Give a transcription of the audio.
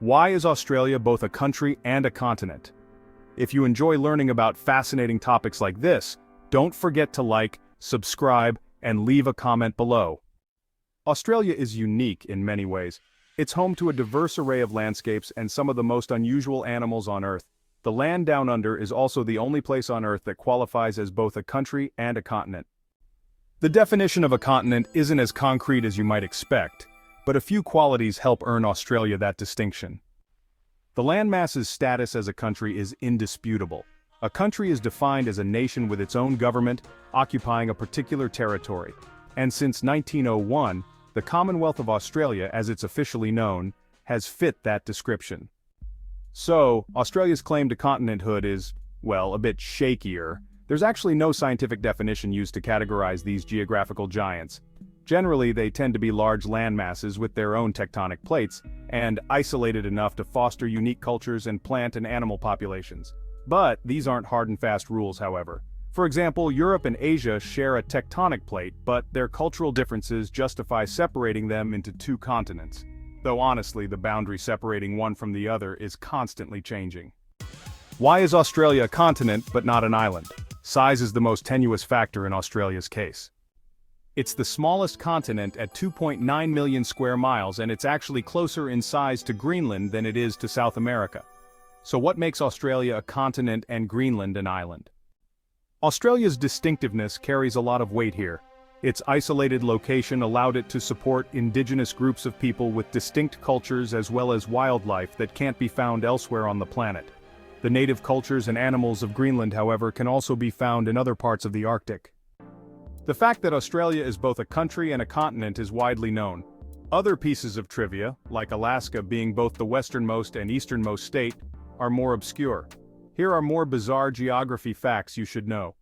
Why is Australia both a country and a continent? If you enjoy learning about fascinating topics like this, don't forget to like, subscribe, and leave a comment below. Australia is unique in many ways. It's home to a diverse array of landscapes and some of the most unusual animals on Earth. The land down under is also the only place on Earth that qualifies as both a country and a continent. The definition of a continent isn't as concrete as you might expect, but a few qualities help earn Australia that distinction. The landmass's status as a country is indisputable. A country is defined as a nation with its own government, occupying a particular territory. And since 1901, the Commonwealth of Australia, as it's officially known, has fit that description. So, Australia's claim to continenthood is, well, a bit shakier. There's actually no scientific definition used to categorize these geographical giants. Generally, they tend to be large landmasses with their own tectonic plates, and isolated enough to foster unique cultures and plant and animal populations. But these aren't hard and fast rules, however. For example, Europe and Asia share a tectonic plate, but their cultural differences justify separating them into two continents. Though honestly, the boundary separating one from the other is constantly changing. Why is Australia a continent but not an island? Size is the most tenuous factor in Australia's case. It's the smallest continent at 2.9 million square miles, and it's actually closer in size to Greenland than it is to South America. So what makes Australia a continent and Greenland an island? Australia's distinctiveness carries a lot of weight here. Its isolated location allowed it to support indigenous groups of people with distinct cultures as well as wildlife that can't be found elsewhere on the planet. The native cultures and animals of Greenland, however, can also be found in other parts of the Arctic. The fact that Australia is both a country and a continent is widely known. Other pieces of trivia, like Alaska being both the westernmost and easternmost state, are more obscure. Here are more bizarre geography facts you should know.